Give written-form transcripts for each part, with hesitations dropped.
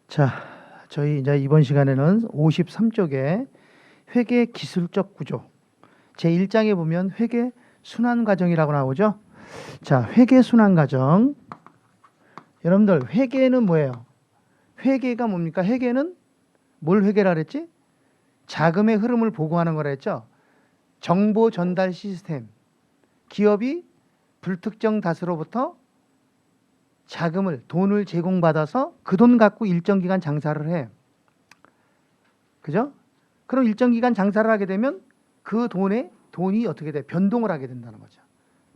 자, 저희 이제 이번 시간에는 53쪽에 회계 기술적 구조 제1장에 보면 회계 순환 과정이라고 나오죠. 자, 회계 순환 과정. 여러분들 회계는 뭐예요? 회계가 뭡니까? 회계는 뭘 회계라 그랬지? 자금의 흐름을 보고하는 거라 했죠. 정보 전달 시스템. 기업이 불특정 다수로부터 자금을, 돈을 제공받아서 그 돈 갖고 일정 기간 장사를 해. 그죠? 그럼 일정 기간 장사를 하게 되면 그 돈이 어떻게 돼? 변동을 하게 된다는 거죠.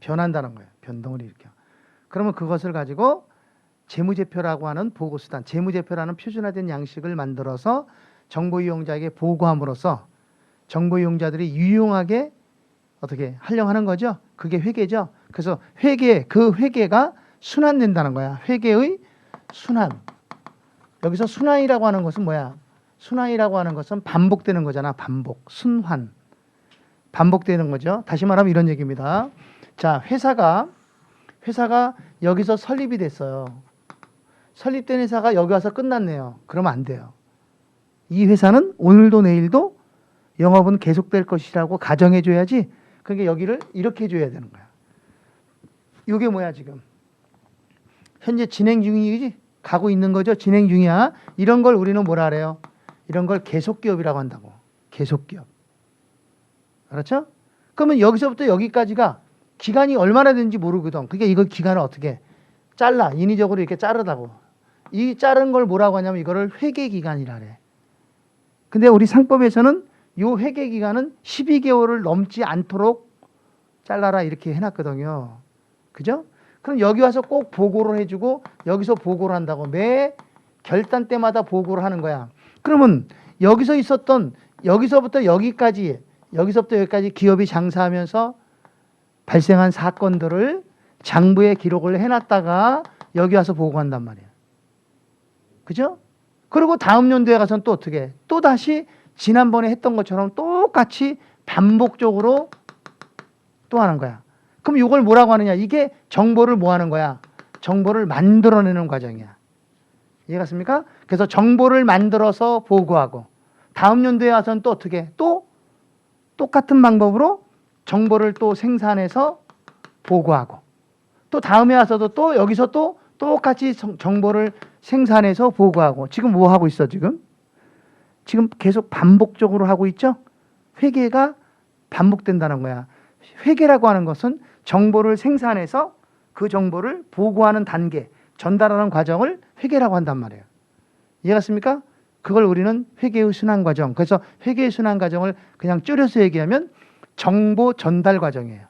변한다는 거예요. 변동을 일으켜. 그러면 그것을 가지고 재무제표라고 하는 보고수단, 재무제표라는 표준화된 양식을 만들어서 정보 이용자에게 보고함으로써 정보 이용자들이 유용하게 어떻게 활용하는 거죠. 그게 회계죠. 그래서 그 회계가 순환된다는 거야. 회계의 순환. 여기서 순환이라고 하는 것은 뭐야? 순환이라고 하는 것은 반복되는 거잖아. 반복, 순환. 반복되는 거죠. 다시 말하면 이런 얘기입니다. 자, 회사가 여기서 설립이 됐어요. 설립된 회사가 여기 와서 끝났네요. 그러면 안 돼요. 이 회사는 오늘도 내일도 영업은 계속될 것이라고 가정해 줘야지. 그러니까 여기를 이렇게 해줘야 되는 거야. 이게 뭐야 지금? 현재 진행 중이지? 가고 있는 거죠? 진행 중이야. 이런 걸 우리는 뭐라 그래요? 이런 걸 계속기업이라고 한다고. 계속기업. 알았죠? 그러면 여기서부터 여기까지가 기간이 얼마나 되는지 모르거든. 그러니까 이거 기간을 어떻게 잘라. 인위적으로 이렇게 자르다고. 이 자른 걸 뭐라고 하냐면 이거를 회계기간이라 그래. 근데 우리 상법에서는 이 회계기간은 12개월을 넘지 않도록 잘라라 이렇게 해놨거든요. 그죠? 그럼 여기 와서 꼭 보고를 해주고 여기서 보고를 한다고. 매 결단 때마다 보고를 하는 거야. 그러면 여기서부터 여기까지 기업이 장사하면서 발생한 사건들을 장부에 기록을 해놨다가 여기 와서 보고한단 말이야. 그죠? 그리고 다음 연도에 가서는 또 어떻게 해? 또 다시 지난번에 했던 것처럼 똑같이 반복적으로 또 하는 거야. 그럼 이걸 뭐라고 하느냐? 이게 정보를 뭐 하는 거야? 정보를 만들어내는 과정이야. 이해갔습니까? 그래서 정보를 만들어서 보고하고 다음 연도에 와서는 또 어떻게 해? 또 똑같은 방법으로 정보를 또 생산해서 보고하고 또 다음에 와서도 또 여기서 또 똑같이 정보를 생산해서 보고하고 지금 뭐 하고 있어 지금 계속 반복적으로 하고 있죠. 회계가 반복된다는 거야. 회계라고 하는 것은 정보를 생산해서 그 정보를 보고하는 단계, 전달하는 과정을 회계라고 한단 말이에요. 이해갔습니까? 그걸 우리는 회계의 순환 과정. 그래서 회계의 순환 과정을 그냥 줄여서 얘기하면 정보 전달 과정이에요.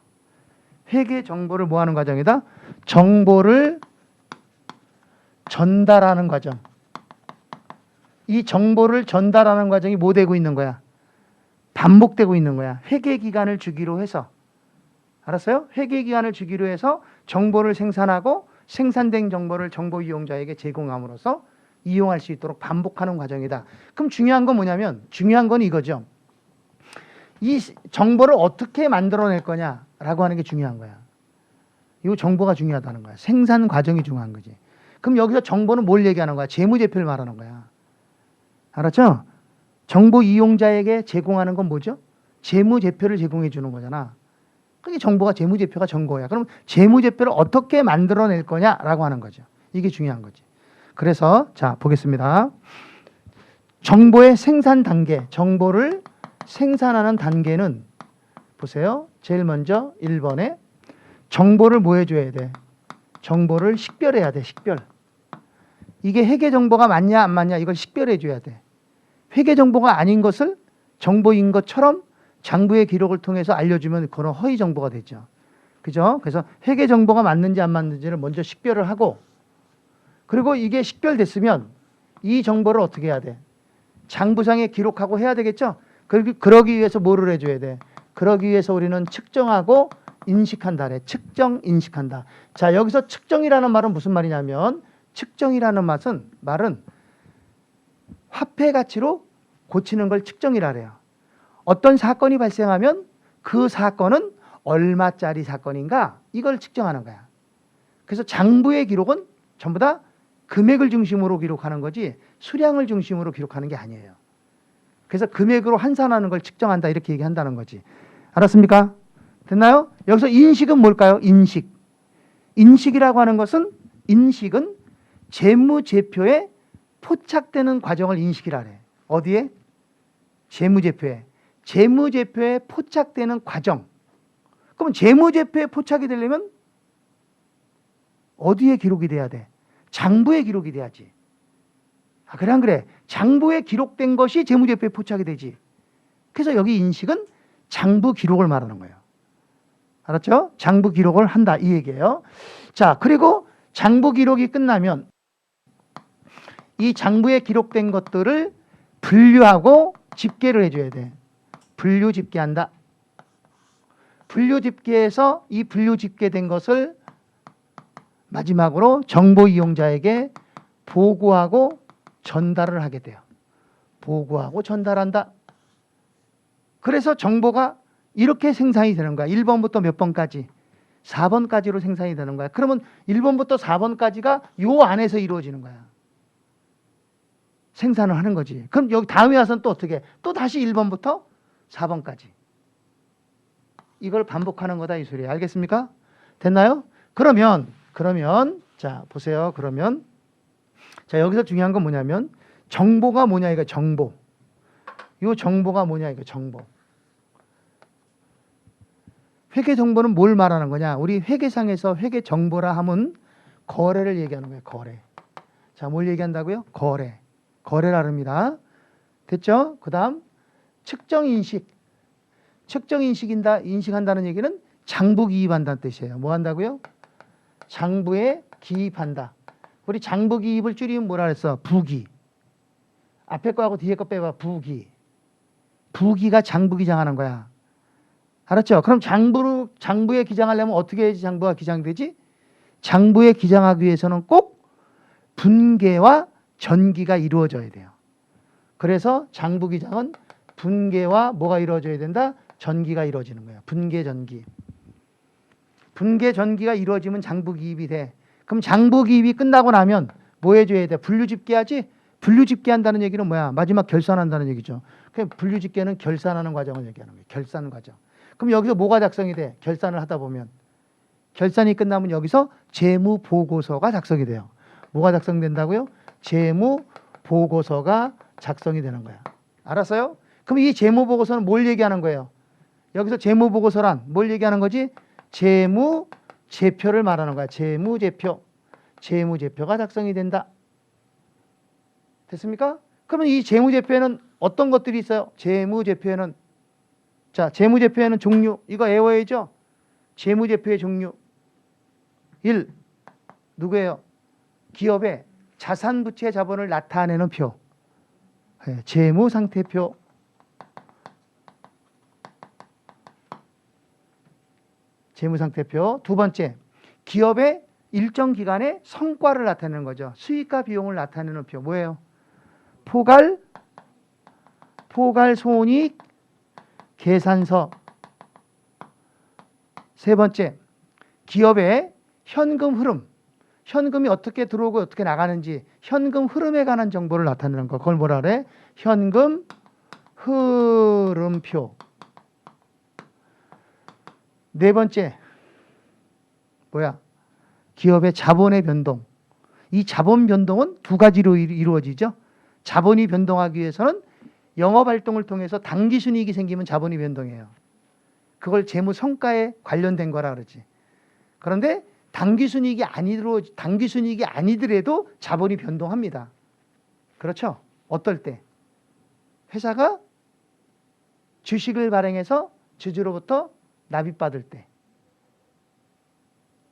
회계 정보를 뭐 하는 과정이다? 정보를 전달하는 과정. 이 정보를 전달하는 과정이 뭐 되고 있는 거야? 반복되고 있는 거야. 회계 기간을 주기로 해서. 알았어요? 회계 기간을 주기로 해서 정보를 생산하고 생산된 정보를 정보 이용자에게 제공함으로써 이용할 수 있도록 반복하는 과정이다. 그럼 중요한 건 뭐냐면 중요한 건 이거죠. 이 정보를 어떻게 만들어낼 거냐라고 하는 게 중요한 거야. 이 정보가 중요하다는 거야. 생산 과정이 중요한 거지. 그럼 여기서 정보는 뭘 얘기하는 거야? 재무제표를 말하는 거야. 알았죠? 정보 이용자에게 제공하는 건 뭐죠? 재무제표를 제공해 주는 거잖아. 그게 정보가 재무제표가 정보야. 그럼 재무제표를 어떻게 만들어낼 거냐라고 하는 거죠. 이게 중요한 거지. 그래서 자 보겠습니다. 정보의 생산 단계, 정보를 생산하는 단계는 보세요. 제일 먼저 1번에 정보를 뭐 해줘야 돼? 정보를 식별해야 돼. 식별. 이게 회계 정보가 맞냐 안 맞냐 이걸 식별해 줘야 돼. 회계 정보가 아닌 것을 정보인 것처럼 장부의 기록을 통해서 알려주면 그건 허위 정보가 되죠. 그죠? 그래서 회계 정보가 맞는지 안 맞는지를 먼저 식별을 하고 그리고 이게 식별됐으면 이 정보를 어떻게 해야 돼? 장부상에 기록하고 해야 되겠죠? 그러기 위해서 뭐를 해줘야 돼? 그러기 위해서 우리는 측정하고 인식한다. 그래. 측정, 인식한다. 자, 여기서 측정이라는 말은 무슨 말이냐면 측정이라는 말은 화폐 가치로 고치는 걸 측정이라 그래요. 어떤 사건이 발생하면 그 사건은 얼마짜리 사건인가 이걸 측정하는 거야. 그래서 장부의 기록은 전부 다 금액을 중심으로 기록하는 거지 수량을 중심으로 기록하는 게 아니에요. 그래서 금액으로 환산하는 걸 측정한다 이렇게 얘기한다는 거지. 알았습니까? 됐나요? 여기서 인식은 뭘까요? 인식. 인식이라고 하는 것은 인식은 재무제표에 포착되는 과정을 인식이라 그래. 어디에? 재무제표에. 재무제표에 포착되는 과정. 그럼 재무제표에 포착이 되려면 어디에 기록이 돼야 돼? 장부에 기록이 돼야지. 아, 그래 안 그래? 장부에 기록된 것이 재무제표에 포착이 되지. 그래서 여기 인식은 장부 기록을 말하는 거예요. 알았죠? 장부 기록을 한다 이 얘기예요. 자, 그리고 장부 기록이 끝나면 이 장부에 기록된 것들을 분류하고 집계를 해줘야 돼. 분류 집계한다. 분류 집계해서 이 분류 집계된 것을 마지막으로 정보 이용자에게 보고하고 전달을 하게 돼요. 보고하고 전달한다. 그래서 정보가 이렇게 생산이 되는 거야. 1번부터 몇 번까지? 4번까지로 생산이 되는 거야. 그러면 1번부터 4번까지가 요 안에서 이루어지는 거야. 생산을 하는 거지. 그럼 여기 다음에 와서는 또 어떻게 해? 또 다시 1번부터 4번까지. 이걸 반복하는 거다 이 소리예요. 알겠습니까? 됐나요? 그러면 자 보세요. 그러면 자 여기서 중요한 건 뭐냐면 정보가 뭐냐 이거 정보. 이 정보가 뭐냐 이거 정보. 회계 정보는 뭘 말하는 거냐? 우리 회계상에서 회계 정보라 하면 거래를 얘기하는 거예요. 거래. 자, 뭘 얘기한다고요? 거래. 거래라 합니다. 됐죠? 그다음 측정 인식. 측정 인식한다는 얘기는 장부 기입한다는 뜻이에요. 뭐 한다고요? 장부에 기입한다. 우리 장부 기입을 줄이면 뭐라 그랬어? 부기. 앞에 거하고 뒤에 거 빼봐. 부기. 부기가 장부 기장하는 거야. 알았죠? 그럼 장부에 기장하려면 어떻게 해야지 장부가 기장되지? 장부에 기장하기 위해서는 꼭 분계와 전기가 이루어져야 돼요. 그래서 장부 기장은 분계와 뭐가 이루어져야 된다? 전기가 이루어지는 거예요. 분계, 전기. 분계, 전기가 이루어지면 장부 기입이 돼. 그럼 장부 기입이 끝나고 나면 뭐 해줘야 돼? 분류 집계하지? 분류 집계한다는 얘기는 뭐야? 마지막 결산한다는 얘기죠. 그럼 분류 집계는 결산하는 과정을 얘기하는 거예요. 결산 과정. 그럼 여기서 뭐가 작성이 돼? 결산을 하다 보면. 결산이 끝나면 여기서 재무보고서가 작성이 돼요. 뭐가 작성된다고요? 재무보고서가 작성이 되는 거야. 알았어요? 그럼 이 재무보고서는 뭘 얘기하는 거예요? 여기서 재무보고서란 뭘 얘기하는 거지? 재무제표를 말하는 거야. 재무제표. 재무제표가 작성이 된다. 됐습니까? 그러면 이 재무제표에는 어떤 것들이 있어요? 재무제표에는 자, 재무제표에는 종류. 이거 외워야죠. 재무제표의 종류. 1. 누구예요? 기업의 자산, 부채, 자본을 나타내는 표. 재무상태표. 재무상태표. 두 번째, 기업의 일정 기간의 성과를 나타내는 거죠. 수익과 비용을 나타내는 표. 뭐예요? 포괄손익 계산서. 세 번째, 기업의 현금 흐름. 현금이 어떻게 들어오고 어떻게 나가는지 현금 흐름에 관한 정보를 나타내는 거. 그걸 뭐라 그래? 현금 흐름표. 네 번째, 뭐야? 기업의 자본의 변동. 이 자본 변동은 두 가지로 이루어지죠. 자본이 변동하기 위해서는 영업활동을 통해서 당기순이익이 생기면 자본이 변동해요. 그걸 재무 성과에 관련된 거라 그러지. 그런데 당기순이익이 아니더라도 자본이 변동합니다. 그렇죠? 어떨 때? 회사가 주식을 발행해서 주주로부터 납입받을 때.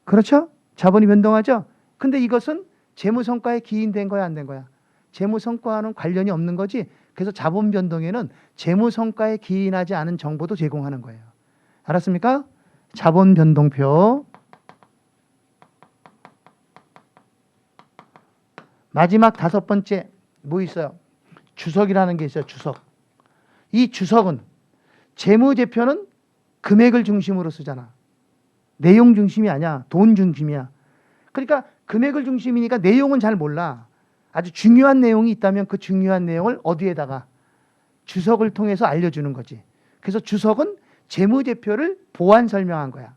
그렇죠? 자본이 변동하죠? 근데 이것은 재무 성과에 기인된 거야, 안 된 거야? 재무 성과와는 관련이 없는 거지. 그래서 자본 변동에는 재무 성과에 기인하지 않은 정보도 제공하는 거예요. 알았습니까? 자본 변동표. 마지막 다섯 번째 뭐 있어요? 주석이라는 게 있어요. 주석. 이 주석은 재무제표는 금액을 중심으로 쓰잖아. 내용 중심이 아니야. 돈 중심이야. 그러니까 금액을 중심이니까 내용은 잘 몰라. 아주 중요한 내용이 있다면 그 중요한 내용을 어디에다가 주석을 통해서 알려주는 거지. 그래서 주석은 재무제표를 보완 설명한 거야.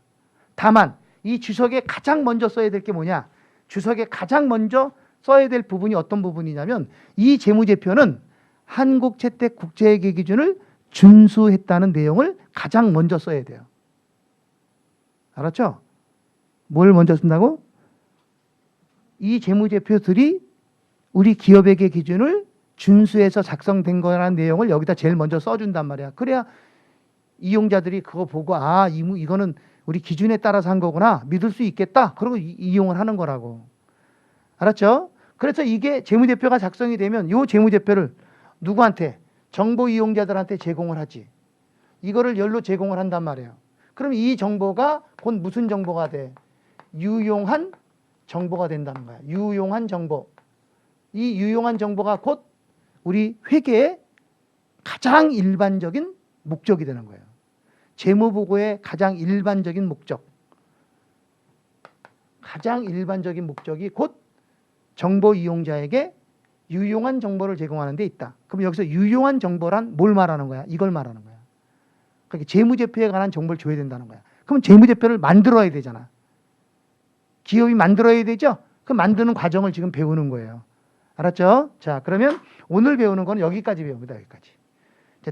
다만 이 주석에 가장 먼저 써야 될 게 뭐냐? 주석에 가장 먼저 써야 될 부분이 어떤 부분이냐면 이 재무제표는 한국채택국제회계 기준을 준수했다는 내용을 가장 먼저 써야 돼요. 알았죠? 뭘 먼저 쓴다고? 이 재무제표들이 우리 기업회계 기준을 준수해서 작성된 거라는 내용을 여기다 제일 먼저 써준단 말이야. 그래야 이용자들이 그거 보고 아 이거는 우리 기준에 따라서 한 거구나 믿을 수 있겠다. 그러고 이용을 하는 거라고. 알았죠? 그래서 이게 재무제표가 작성이 되면 이 재무제표를 누구한테? 정보 이용자들한테 제공을 하지. 이거를 열로 제공을 한단 말이에요. 그럼 이 정보가 곧 무슨 정보가 돼? 유용한 정보가 된다는 거야. 유용한 정보. 이 유용한 정보가 곧 우리 회계의 가장 일반적인 목적이 되는 거예요. 재무보고의 가장 일반적인 목적. 가장 일반적인 목적이 곧 정보 이용자에게 유용한 정보를 제공하는 데 있다. 그럼 여기서 유용한 정보란 뭘 말하는 거야? 이걸 말하는 거야. 그러니까 재무제표에 관한 정보를 줘야 된다는 거야. 그럼 재무제표를 만들어야 되잖아. 기업이 만들어야 되죠? 그 만드는 과정을 지금 배우는 거예요. 알았죠? 자, 그러면 오늘 배우는 거는 여기까지 배웁니다. 여기까지.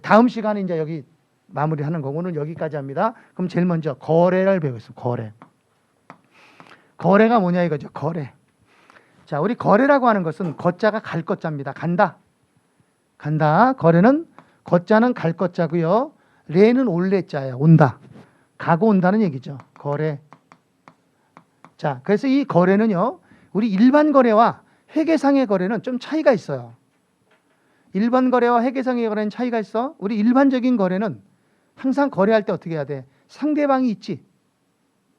다음 시간에 이제 여기 마무리하는 거고 오늘 여기까지 합니다. 그럼 제일 먼저 거래를 배우겠습니다. 거래. 거래가 뭐냐 이거죠. 거래. 자, 우리 거래라고 하는 것은 거자가 갈 거자입니다. 간다. 간다. 거래는 거자는 갈 거자고요. 레는 올레자예요. 온다. 가고 온다는 얘기죠. 거래. 자, 그래서 이 거래는요. 우리 일반 거래와 회계상의 거래는 좀 차이가 있어요. 일반 거래와 회계상의 거래는 차이가 있어. 우리 일반적인 거래는 항상 거래할 때 어떻게 해야 돼? 상대방이 있지.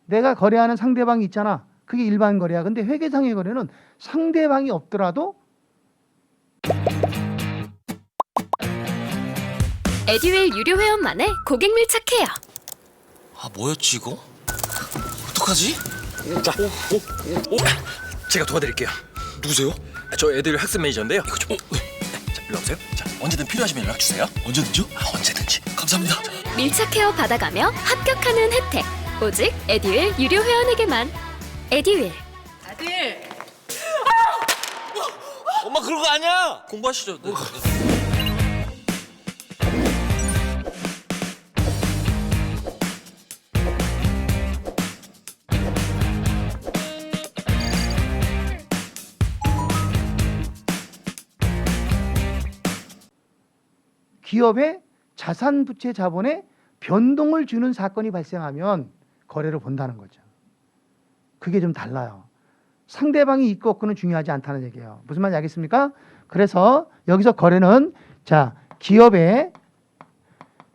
내가 거래하는 상대방이 있잖아. 그게 일반 거래야. 근데 회계상의 거래는 상대방이 없더라도 에듀윌 유료 회원만의 고객 밀착해요. 아 뭐였지 이거? 어떡하지? 자, 제가 도와드릴게요. 누구세요? 저 애들 학습 매니저인데요. 이거 좀. 자, 일로 오세요. 자, 언제든 필요하시면 연락 주세요. 언제든지요? 아, 언제든지. 감사합니다. 밀착 케어 받아가며 합격하는 혜택. 오직 에듀윌 유료 회원에게만. 에듀윌. 아들, 엄마 그런 거 아니야. 공부하시죠. 네. 기업의 자산 부채 자본에 변동을 주는 사건이 발생하면 거래를 본다는 거죠. 그게 좀 달라요. 상대방이 있고 없고는 중요하지 않다는 얘기예요. 무슨 말인지 알겠습니까? 그래서 여기서 거래는 자, 기업의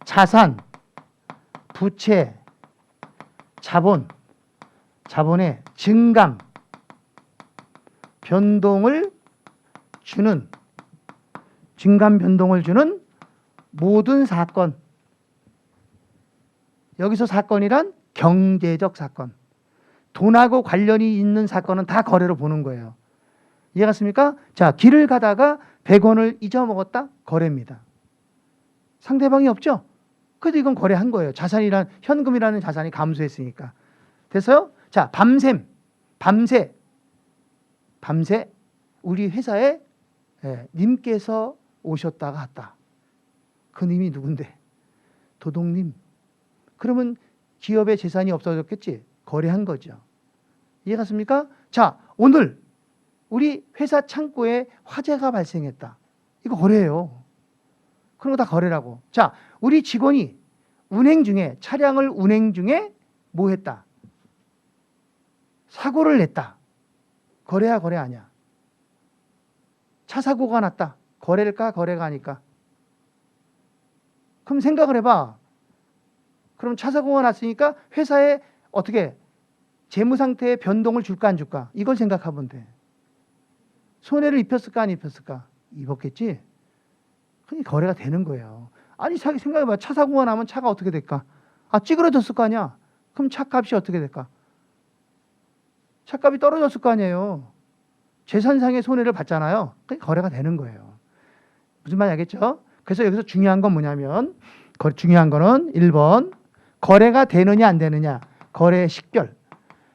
자산, 부채, 자본의 증감, 변동을 주는 증감 변동을 주는 모든 사건. 여기서 사건이란 경제적 사건. 돈하고 관련이 있는 사건은 다 거래로 보는 거예요. 이해갔습니까? 자, 길을 가다가 100원을 잊어먹었다? 거래입니다. 상대방이 없죠? 그래도 이건 거래한 거예요. 현금이라는 자산이 감소했으니까. 됐어요? 자, 밤새 우리 회사에 님께서 오셨다가 갔다. 그 님이 누군데? 도둑님. 그러면 기업의 재산이 없어졌겠지? 거래한 거죠. 이해갔습니까? 자, 오늘 우리 회사 창고에 화재가 발생했다. 이거 거래예요. 그런 거 다 거래라고. 자, 우리 직원이 차량을 운행 중에 뭐 했다? 사고를 냈다. 거래야, 거래 아니야? 차 사고가 났다. 거래일까, 거래가 아닐까? 그럼 생각을 해봐. 그럼 차 사고가 났으니까 회사에 어떻게 재무 상태에 변동을 줄까 안 줄까? 이걸 생각하면 돼. 손해를 입혔을까 안 입혔을까? 입었겠지? 그게 거래가 되는 거예요. 아니 생각해봐. 차 사고가 나면 차가 어떻게 될까? 아, 찌그러졌을 거 아니야? 그럼 차값이 어떻게 될까? 차값이 떨어졌을 거 아니에요. 재산상의 손해를 받잖아요. 그게 거래가 되는 거예요. 무슨 말인지 알겠죠? 그래서 여기서 중요한 건 뭐냐면 중요한 거는 1번 거래가 되느냐 안 되느냐 거래의 식별.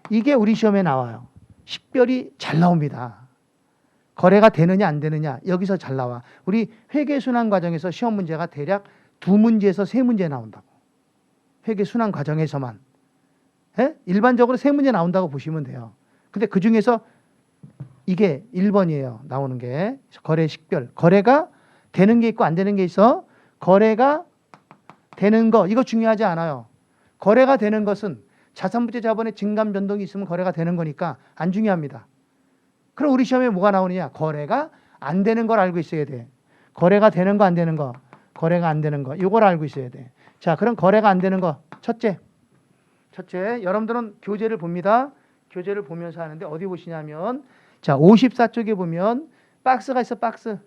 이게 우리 시험에 나와요. 식별이 잘 나옵니다. 거래가 되느냐 안 되느냐 여기서 잘 나와. 우리 회계순환 과정에서 시험 문제가 대략 2문제에서 3문제 나온다고. 회계순환 과정에서만. 예? 일반적으로 3문제 나온다고 보시면 돼요. 근데 그중에서 이게 1번이에요. 나오는 게 거래 식별. 거래가 되는 게 있고 안 되는 게 있어. 거래가 되는 거 이거 중요하지 않아요. 거래가 되는 것은 자산부채 자본의 증감 변동이 있으면 거래가 되는 거니까 안 중요합니다. 그럼 우리 시험에 뭐가 나오느냐? 거래가 안 되는 걸 알고 있어야 돼. 거래가 되는 거 안 되는 거. 거래가 안 되는 거. 이걸 알고 있어야 돼. 자, 그럼 거래가 안 되는 거. 첫째, 여러분들은 교재를 봅니다. 교재를 보면서 하는데 어디 보시냐면 자, 54쪽에 보면 박스가 있어, 박스.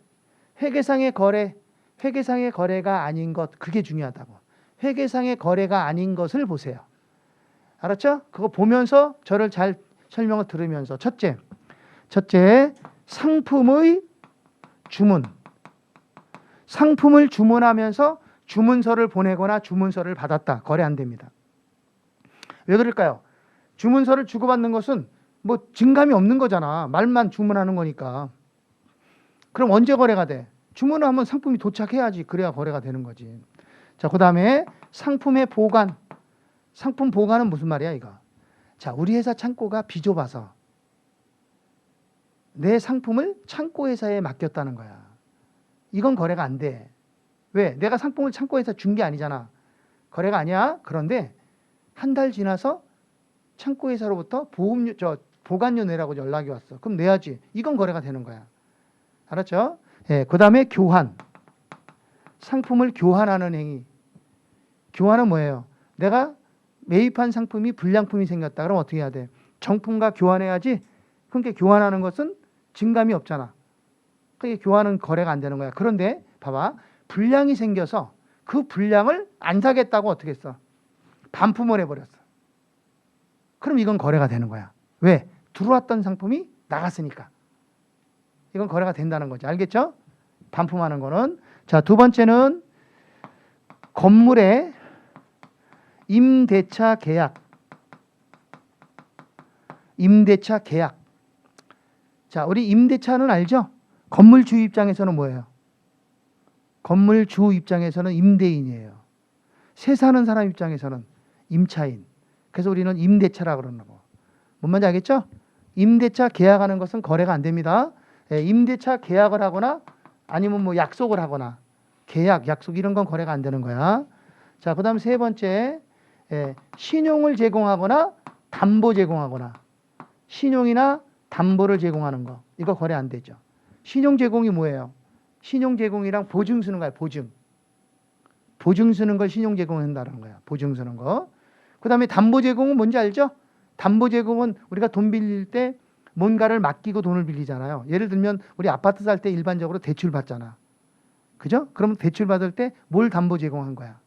회계상의 거래가 아닌 것, 그게 중요하다고. 회계상의 거래가 아닌 것을 보세요. 알았죠? 그거 보면서 저를 잘 설명을 들으면서 첫째, 상품의 주문. 상품을 주문하면서 주문서를 보내거나 주문서를 받았다. 거래 안 됩니다. 왜 그럴까요? 주문서를 주고받는 것은 뭐 증감이 없는 거잖아. 말만 주문하는 거니까. 그럼 언제 거래가 돼? 주문을 하면 상품이 도착해야지. 그래야 거래가 되는 거지. 자, 그 다음에 상품의 보관. 상품 보관은 무슨 말이야, 이거? 자, 우리 회사 창고가 비좁아서 내 상품을 창고 회사에 맡겼다는 거야. 이건 거래가 안 돼. 왜? 내가 상품을 창고 회사 준 게 아니잖아. 거래가 아니야. 그런데 한 달 지나서 창고 회사로부터 보관료 내라고 연락이 왔어. 그럼 내야지. 이건 거래가 되는 거야. 알았죠? 예, 그다음에 교환. 상품을 교환하는 행위. 교환은 뭐예요? 내가 매입한 상품이 불량품이 생겼다. 그럼 어떻게 해야 돼? 정품과 교환해야지. 그러니까 교환하는 것은 증감이 없잖아. 그러니까 교환은 거래가 안 되는 거야. 그런데 봐봐. 불량이 생겨서 그 불량을 안 사겠다고 어떻게 했어? 반품을 해버렸어. 그럼 이건 거래가 되는 거야. 왜? 들어왔던 상품이 나갔으니까. 이건 거래가 된다는 거죠. 알겠죠? 반품하는 거는. 자, 두 번째는 건물의 임대차 계약. 임대차 계약. 자, 우리 임대차는 알죠? 건물주 입장에서는 뭐예요? 건물주 입장에서는 임대인이에요. 세 사는 사람 입장에서는 임차인. 그래서 우리는 임대차라고 그러는 거. 뭔 말인지 알겠죠? 임대차 계약하는 것은 거래가 안 됩니다. 예, 임대차 계약을 하거나 아니면 뭐 약속을 하거나 계약, 약속 이런 건 거래가 안 되는 거야. 자, 그 다음 세 번째, 신용을 제공하거나 담보 제공하거나 신용이나 담보를 제공하는 거. 이거 거래 안 되죠. 신용 제공이 뭐예요? 신용 제공이랑 보증 쓰는 거야. 보증 쓰는 걸 신용 제공한다는 거야. 보증 쓰는 거. 그 다음에 담보 제공은 뭔지 알죠? 담보 제공은 우리가 돈 빌릴 때 뭔가를 맡기고 돈을 빌리잖아요. 예를 들면 우리 아파트 살 때 일반적으로 대출 받잖아. 그죠? 그러면 대출 받을 때 뭘 담보 제공한 거야?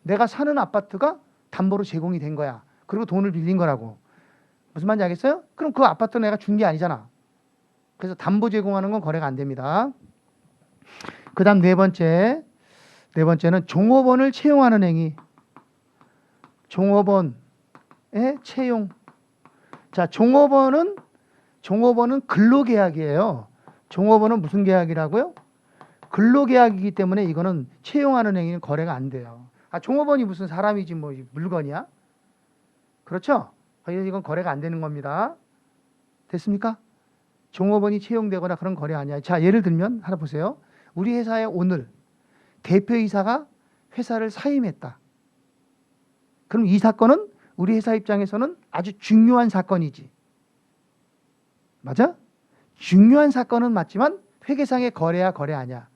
내가 사는 아파트가 담보로 제공이 된 거야. 그리고 돈을 빌린 거라고. 무슨 말인지 알겠어요? 그럼 그 아파트는 내가 준 게 아니잖아. 그래서 담보 제공하는 건 거래가 안 됩니다. 그 다음 네 번째는 종업원을 채용하는 행위. 종업원의 채용. 자, 종업원은 근로계약이에요. 종업원은 무슨 계약이라고요? 근로계약이기 때문에 이거는 채용하는 행위는 거래가 안 돼요. 아, 종업원이 무슨 사람이지 뭐 물건이야? 그렇죠? 이건 거래가 안 되는 겁니다. 됐습니까? 종업원이 채용되거나 그런 거래 아니야. 자, 예를 들면 하나 보세요. 우리 회사에 오늘 대표이사가 회사를 사임했다. 그럼 이 사건은 우리 회사 입장에서는 아주 중요한 사건이지. 맞아? 중요한 사건은 맞지만 회계상의 거래야 거래 아니야.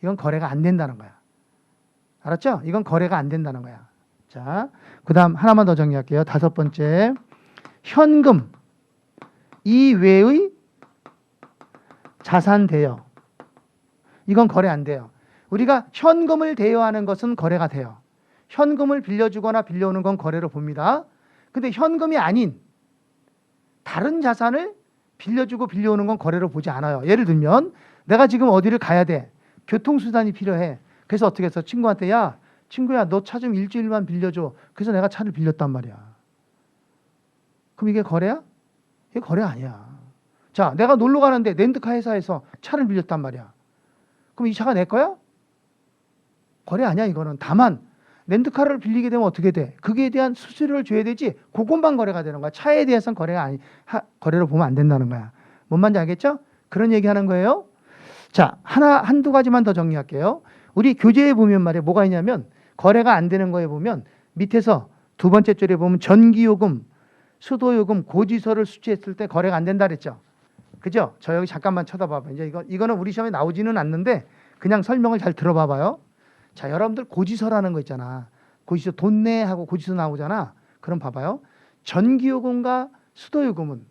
이건 거래가 안 된다는 거야. 알았죠? 이건 거래가 안 된다는 거야. 자, 그 다음 하나만 더 정리할게요. 다섯 번째, 현금 이외의 자산 대여. 이건 거래 안 돼요. 우리가 현금을 대여하는 것은 거래가 돼요. 현금을 빌려주거나 빌려오는 건 거래로 봅니다. 근데 현금이 아닌 다른 자산을 빌려주고 빌려오는 건 거래로 보지 않아요. 예를 들면 내가 지금 어디를 가야 돼. 교통수단이 필요해. 그래서 어떻게 해서 친구한테 야 친구야 너 차 좀 일주일만 빌려줘. 그래서 내가 차를 빌렸단 말이야. 그럼 이게 거래야? 이게 거래 아니야. 자, 내가 놀러 가는데 렌트카 회사에서 차를 빌렸단 말이야. 그럼 이 차가 내 거야? 거래 아니야 이거는. 다만 렌트카를 빌리게 되면 어떻게 돼? 그게 대한 수수료를 줘야 되지. 그것만 거래가 되는 거야. 차에 대해서는 거래로 보면 안 된다는 거야. 뭔 말인지 알겠죠? 그런 얘기하는 거예요. 자, 한두 가지만 더 정리할게요. 우리 교재에 보면 말이야 뭐가 있냐면 거래가 안 되는 거에 보면 밑에서 두 번째 줄에 보면 전기요금, 수도요금, 고지서를 수취했을 때 거래가 안 된다 그랬죠. 그죠? 저 여기 잠깐만 쳐다봐봐. 이제 이거는 우리 시험에 나오지는 않는데 그냥 설명을 잘 들어봐봐요. 자, 여러분들 고지서라는 거 있잖아. 고지서 돈 내 하고 고지서 나오잖아. 그럼 봐봐요. 전기요금과 수도요금은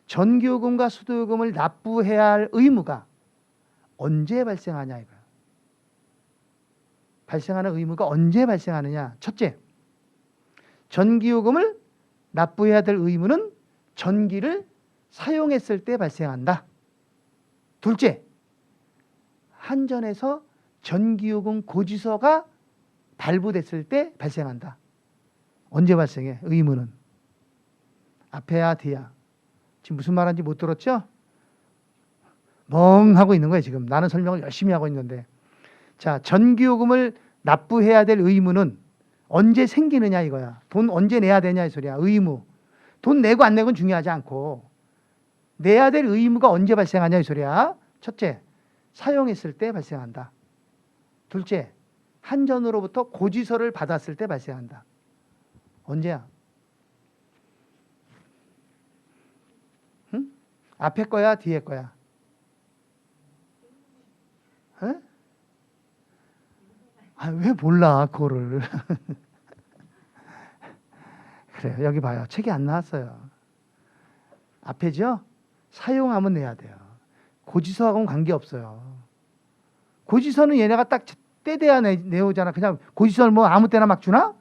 전기요금과 수도요금을 납부해야 할 의무가 언제 발생하냐 이거야. 발생하는 의무가 언제 발생하느냐. 첫째, 전기요금을 납부해야 될 의무는 전기를 사용했을 때 발생한다. 둘째, 한전에서 전기요금 고지서가 발부됐을 때 발생한다. 언제 발생해? 의무는. 앞에야 뒤야. 지금 무슨 말인지 못 들었죠? 멍하고 있는 거예요 지금. 나는 설명을 열심히 하고 있는데. 자, 전기요금을 납부해야 될 의무는 언제 생기느냐 이거야. 돈 언제 내야 되냐 이 소리야. 의무. 돈 내고 안 내고는 중요하지 않고 내야 될 의무가 언제 발생하냐 이 소리야. 첫째, 사용했을 때 발생한다. 둘째, 한전으로부터 고지서를 받았을 때 발생한다. 언제야? 응? 앞에 거야 뒤에 거야? 에? 아, 왜 몰라 그거를. 그래요. 여기 봐요. 책이 안 나왔어요. 앞에죠? 사용하면 내야 돼요. 고지서하고는 관계없어요. 고지서는 얘네가 딱 때돼야 내오잖아. 그냥 고지서를 뭐 아무 때나 막 주나?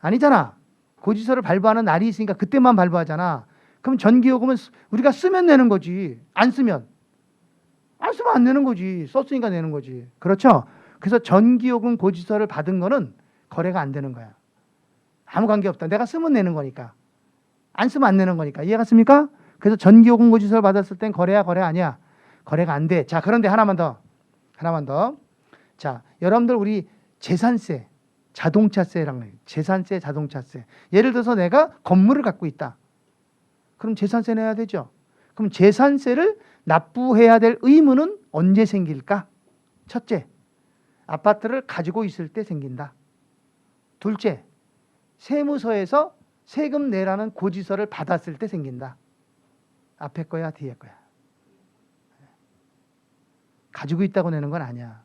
아니잖아. 고지서를 발부하는 날이 있으니까 그때만 발부하잖아. 그럼 전기요금은 우리가 쓰면 내는 거지. 안 쓰면 안 내는 거지. 썼으니까 내는 거지. 그렇죠? 그래서 전기요금 고지서를 받은 거는 거래가 안 되는 거야. 아무 관계없다. 내가 쓰면 내는 거니까. 안 쓰면 안 내는 거니까. 이해 갔습니까? 그래서 전기요금 고지서를 받았을 땐 거래야 거래 아니야. 거래가 안 돼. 자, 그런데 하나만 더. 자, 여러분들 우리 재산세, 자동차세랑 재산세, 자동차세. 예를 들어서 내가 건물을 갖고 있다. 그럼 재산세 내야 되죠. 그럼 재산세를 납부해야 될 의무는 언제 생길까? 첫째, 아파트를 가지고 있을 때 생긴다. 둘째, 세무서에서 세금 내라는 고지서를 받았을 때 생긴다. 앞에 거야 뒤에 거야? 가지고 있다고 내는 건 아니야.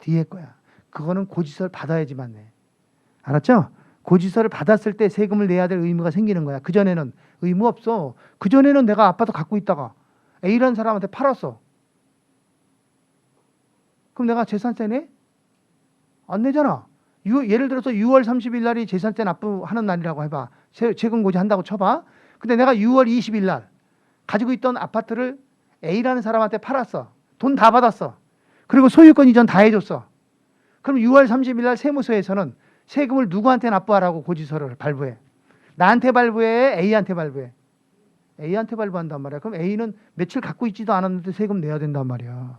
뒤에 거야. 그거는 고지서를 받아야지만 내. 알았죠? 고지서를 받았을 때 세금을 내야 될 의무가 생기는 거야. 그전에는 의무 없어. 그전에는 내가 아파트 갖고 있다가 A라는 사람한테 팔았어. 그럼 내가 재산세 내? 안 내잖아. 예를 들어서 6월 30일 날이 재산세 납부하는 날이라고 해봐. 세금고지 한다고 쳐봐. 근데 내가 6월 20일 날 가지고 있던 아파트를 A라는 사람한테 팔았어. 돈 다 받았어. 그리고 소유권 이전 다 해줬어. 그럼 6월 30일 날 세무서에서는 세금을 누구한테 납부하라고 고지서를 발부해? 나한테 발부해? A한테 발부해? A한테 발부한단 말이야. 그럼 A는 며칠 갖고 있지도 않았는데 세금 내야 된단 말이야.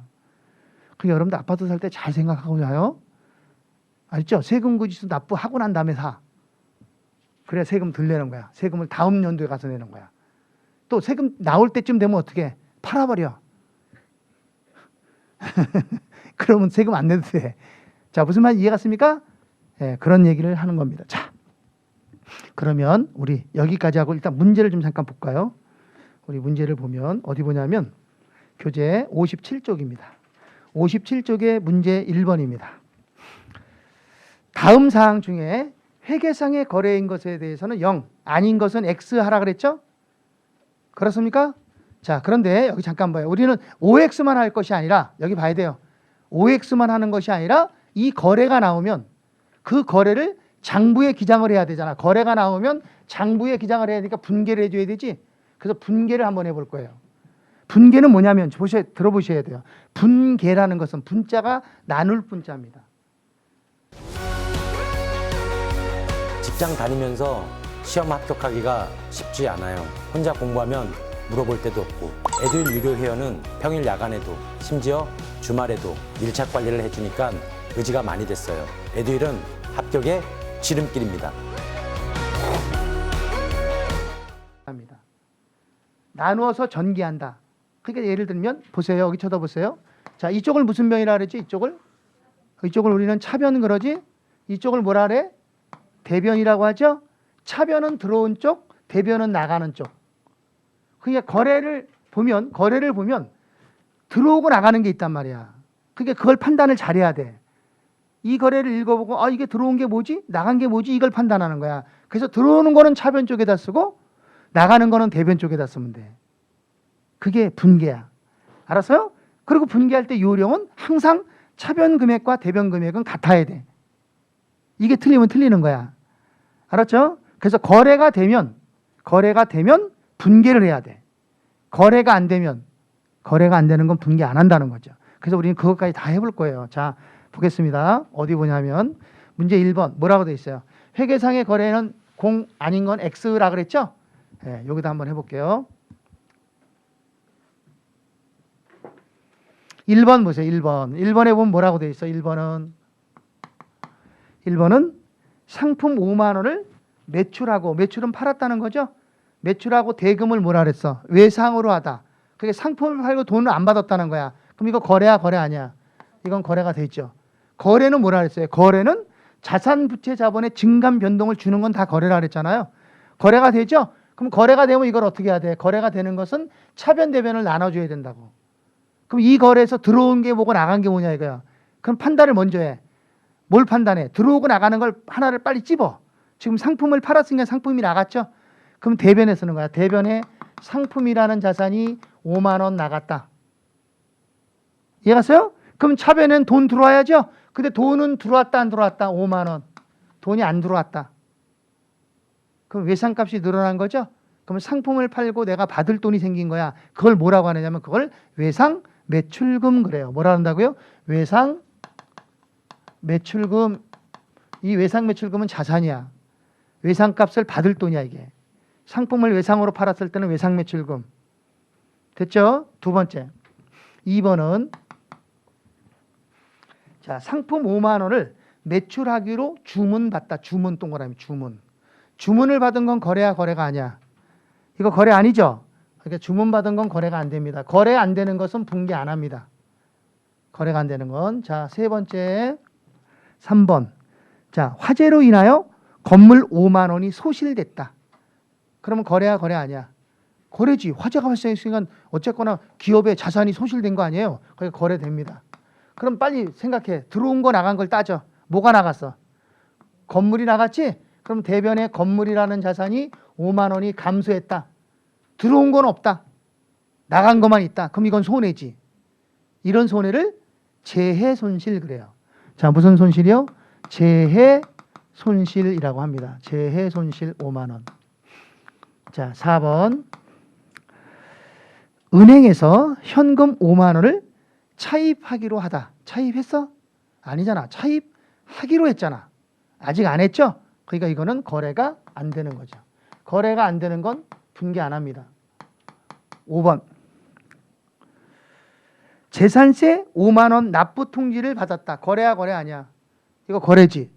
그러니까 여러분들 아파트 살 때 잘 생각하고 사요. 알죠? 세금 고지서 납부하고 난 다음에 사. 그래야 세금 덜 내는 거야. 세금을 다음 연도에 가서 내는 거야. 또 세금 나올 때쯤 되면 어떻게 해? 팔아버려. 그러면 세금 안 내도 돼. 자, 무슨 말 이해 갔습니까? 예, 그런 얘기를 하는 겁니다. 자, 그러면 우리 여기까지 하고 일단 문제를 좀 잠깐 볼까요? 우리 문제를 보면 어디 보냐면 교재 57쪽입니다. 57쪽의 문제 1번입니다. 다음 사항 중에 회계상의 거래인 것에 대해서는 0, 아닌 것은 X 하라 그랬죠? 그렇습니까? 자, 그런데 여기 잠깐 봐요. 우리는 OX만 할 것이 아니라 여기 봐야 돼요. OX만 하는 것이 아니라 이 거래가 나오면 그 거래를 장부에 기장을 해야 되잖아. 거래가 나오면 장부에 기장을 해야 되니까 분계를 해줘야 되지. 그래서 분계를 한번 해볼 거예요. 분계는 뭐냐면 들어보셔야 돼요. 분계라는 것은 분자가 나눌 분자입니다. 직장 다니면서 시험 합격하기가 쉽지 않아요. 혼자 공부하면 물어볼 데도 없고 에듀윌 유료 회원은 평일 야간에도 심지어 주말에도 밀착 관리를 해주니까 의지가 많이 됐어요. 에듀윌은 합격의 지름길입니다. 나누어서 전개한다. 그러니까 예를 들면 보세요. 여기 쳐다보세요. 자, 이쪽을 무슨 변이라 그랬지? 이쪽을 우리는 차변 그러지? 이쪽을 뭐라 그래? 대변이라고 하죠? 차변은 들어온 쪽, 대변은 나가는 쪽. 그러니까 거래를 보면 들어오고 나가는 게 있단 말이야. 그러니까 그걸 판단을 잘해야 돼. 이 거래를 읽어보고 이게 들어온 게 뭐지? 나간 게 뭐지? 이걸 판단하는 거야. 그래서 들어오는 거는 차변 쪽에다 쓰고 나가는 거는 대변 쪽에다 쓰면 돼. 그게 분계야. 알았어요? 그리고 분계할 때 요령은 항상 차변 금액과 대변 금액은 같아야 돼. 이게 틀리면 틀리는 거야. 알았죠? 그래서 거래가 되면 분계를 해야 돼. 거래가 안 되는 건 분계 안 한다는 거죠. 그래서 우리는 그것까지 다 해볼 거예요. 자, 보겠습니다. 어디 보냐면 문제 1번 뭐라고 돼 있어요? 회계상의 거래는 공 아닌 건 X라 그랬죠? 네, 여기다 한번 해볼게요. 1번 보세요. 1번에 보면 뭐라고 돼 있어? 1번은 상품 5만 원을 매출은 팔았다는 거죠? 매출하고 대금을 뭐라 그랬어? 외상으로 하다. 그게 상품을 팔고 돈을 안 받았다는 거야. 그럼 이거 거래야, 거래 아니야? 이건 거래가 되죠. 거래는 뭐라 그랬어요? 거래는 자산 부채 자본의 증감 변동을 주는 건 다 거래라 그랬잖아요. 거래가 되죠? 그럼 거래가 되면 이걸 어떻게 해야 돼? 거래가 되는 것은 차변 대변을 나눠줘야 된다고. 그럼 이 거래에서 들어온 게 뭐고 나간 게 뭐냐 이거야. 그럼 판단을 먼저 해. 뭘 판단해? 들어오고 나가는 걸 하나를 빨리 찝어. 지금 상품을 팔았으니까 상품이 나갔죠? 그럼 대변에 쓰는 거야. 대변에 상품이라는 자산이 5만 원 나갔다. 이해갔어요? 그럼 차변엔 돈 들어와야죠? 근데 돈은 들어왔다 안 들어왔다? 5만 원. 돈이 안 들어왔다. 그럼 외상값이 늘어난 거죠? 그럼 상품을 팔고 내가 받을 돈이 생긴 거야. 그걸 뭐라고 하느냐면 그걸 외상 매출금 그래요. 뭐라 한다고요? 외상 매출금. 이 외상 매출금은 자산이야. 외상값을 받을 돈이야 이게. 상품을 외상으로 팔았을 때는 외상 매출금. 됐죠? 두 번째. 2번은 자, 상품 5만 원을 매출하기로 주문받다. 주문 동그라미 주문. 주문을 받은 건 거래야, 거래가 아니야? 이거 거래 아니죠? 그러니까 주문 받은 건 거래가 안 됩니다. 거래 안 되는 것은 분계 안 합니다. 거래가 안 되는 건. 자, 세 번째 3번. 자, 화재로 인하여 건물 5만 원이 소실됐다. 그러면 거래야, 거래 아니야? 거래지. 화재가 발생했으니까 어쨌거나 기업의 자산이 소실된 거 아니에요? 그러니까 거래됩니다. 그럼 빨리 생각해. 들어온 거 나간 걸 따져. 뭐가 나갔어? 건물이 나갔지? 그럼 대변에 건물이라는 자산이 5만 원이 감소했다. 들어온 건 없다. 나간 것만 있다. 그럼 이건 손해지. 이런 손해를 재해 손실 그래요. 자, 무슨 손실이요? 재해 손실이라고 합니다. 재해 손실 5만 원. 자, 4번. 은행에서 현금 5만 원을 차입하기로 하다. 차입했어? 아니잖아. 차입하기로 했잖아. 아직 안 했죠? 그러니까 이거는 거래가 안 되는 거죠. 거래가 안 되는 건 분계 안 합니다. 5번. 재산세 5만 원 납부 통지를 받았다. 거래야, 거래 아니야? 이거 거래지.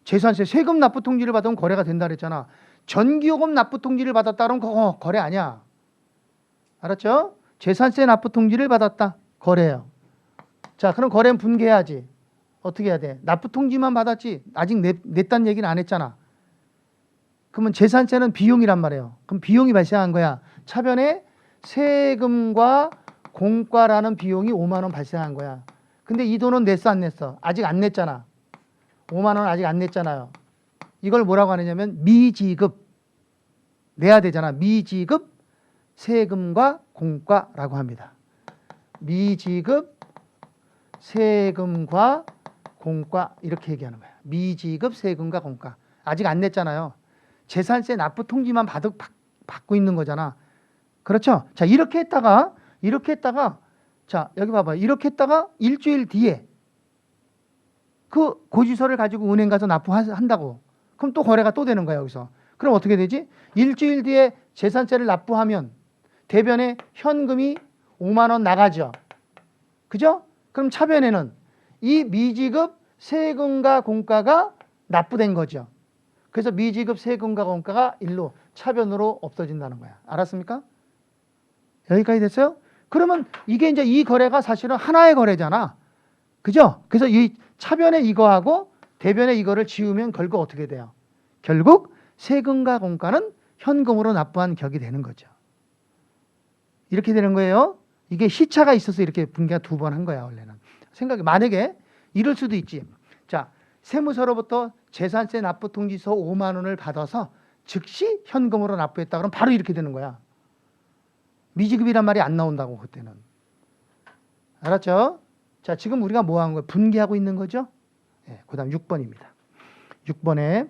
재산세 세금 납부 통지를 받으면 거래가 된다 그랬잖아. 전기요금 납부 통지를 받았다 그러면 그거 거래 아니야. 알았죠? 재산세 납부 통지를 받았다. 거래예요. 자, 그럼 거래는 분개해야지. 어떻게 해야 돼? 납부 통지만 받았지 아직 냈다는 얘기는 안 했잖아. 그러면 재산세는 비용이란 말이에요. 그럼 비용이 발생한 거야. 차변에 세금과 공과라는 비용이 5만 원 발생한 거야. 근데 이 돈은 냈어 안 냈어? 아직 안 냈잖아. 5만 원 아직 안 냈잖아요. 이걸 뭐라고 하느냐면 미지급. 내야 되잖아. 미지급 세금과 공과라고 합니다. 미지급 세금과 공과 이렇게 얘기하는 거야. 미지급 세금과 공과. 아직 안 냈잖아요. 재산세 납부 통지만 받고 있는 거잖아. 그렇죠? 자, 이렇게 했다가 자, 여기 봐봐. 이렇게 했다가 일주일 뒤에 그 고지서를 가지고 은행 가서 납부한다고. 그럼 또 거래가 또 되는 거야, 여기서. 그럼 어떻게 되지? 일주일 뒤에 재산세를 납부하면 대변에 현금이 5만 원 나가죠. 그죠? 그럼 차변에는 이 미지급 세금과 공과가 납부된 거죠. 그래서 미지급 세금과 공과가 일로 차변으로 없어진다는 거야. 알았습니까? 여기까지 됐어요? 그러면 이게 이제 이 거래가 사실은 하나의 거래잖아. 그죠? 그래서 이 차변에 이거하고 대변에 이거를 지우면 결국 어떻게 돼요? 결국 세금과 공과는 현금으로 납부한 격이 되는 거죠. 이렇게 되는 거예요. 이게 시차가 있어서 이렇게 분기가 2번 한 거야, 원래는. 생각해. 만약에 이럴 수도 있지. 자, 세무서로부터 재산세 납부 통지서 5만 원을 받아서 즉시 현금으로 납부했다. 그럼 바로 이렇게 되는 거야. 미지급이란 말이 안 나온다고, 그때는. 알았죠? 자, 지금 우리가 뭐 하는 거예요? 분기하고 있는 거죠? 네, 그 다음 6번입니다. 6번에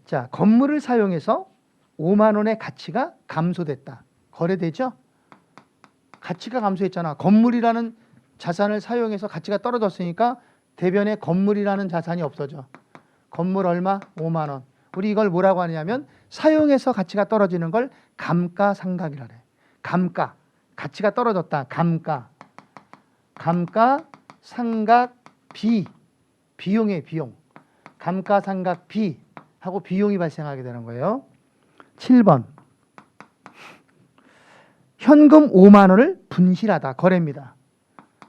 자, 건물을 사용해서 5만 원의 가치가 감소됐다. 거래되죠? 가치가 감소했잖아. 건물이라는 자산을 사용해서 가치가 떨어졌으니까 대변에 건물이라는 자산이 없어져. 건물 얼마? 5만 원. 우리 이걸 뭐라고 하냐면 사용해서 가치가 떨어지는 걸 감가상각이라 그래. 감가. 가치가 떨어졌다. 감가. 감가상각비. 비용이에요, 비용. 감가상각비 하고 비용이 발생하게 되는 거예요. 7번. 현금 5만 원을 분실하다. 거래입니다.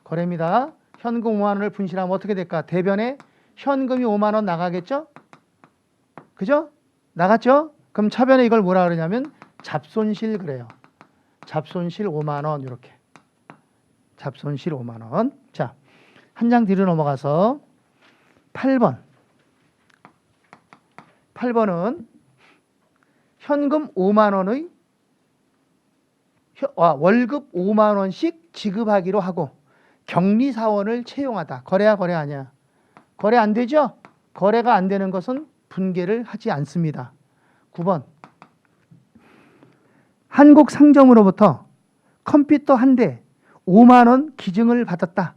거래입니다. 현금 5만 원을 분실하면 어떻게 될까? 대변에 현금이 5만 원 나가겠죠? 그죠? 나갔죠? 그럼 차변에 이걸 뭐라 그러냐면 잡손실 그래요. 잡손실 5만 원 이렇게. 잡손실 5만 원. 자, 한 장 뒤로 넘어가서 8번. 8번은 현금 5만 원의 월급 5만 원씩 지급하기로 하고 격리사원을 채용하다. 거래야 거래 아니야? 거래 안 되죠? 거래가 안 되는 것은 분개를 하지 않습니다. 9번. 한국상점으로부터 컴퓨터 한 대 5만 원 기증을 받았다.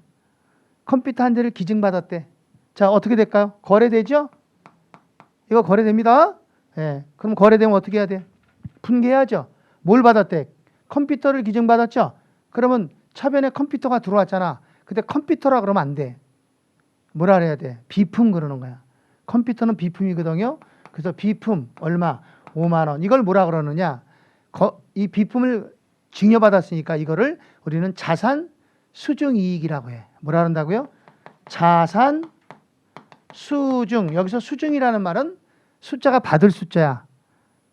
컴퓨터 한 대를 기증받았대. 자, 어떻게 될까요? 거래되죠? 이거 거래됩니다. 예. 그럼 거래되면 어떻게 해야 돼? 분개해야죠. 뭘 받았대? 컴퓨터를 기증받았죠? 그러면 차변에 컴퓨터가 들어왔잖아. 근데 컴퓨터라 그러면 안 돼. 뭐라 그래야 돼? 비품 그러는 거야. 컴퓨터는 비품이거든요. 그래서 비품 얼마? 5만 원. 이걸 뭐라 그러느냐? 이 비품을 증여받았으니까 이거를 우리는 자산 수증 이익이라고 해. 뭐라 그런다고요? 자산 수증. 여기서 수증이라는 말은 숫자가 받을 숫자야.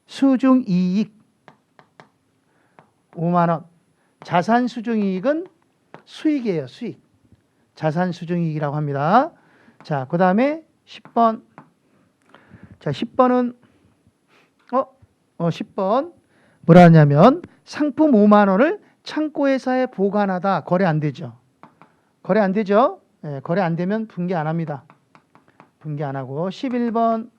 수증 이익 5만 원. 자산 수증 이익은 수익이에요. 수익. 자산 수증 이익이라고 합니다. 자, 그 다음에 10번. 자, 10번은 10번 뭐라 하냐면 상품 5만 원을 창고회사에 보관하다. 거래 안 되죠. 거래 안 되죠. 예, 거래 안 되면 분개 안 합니다. 분개 안 하고 11번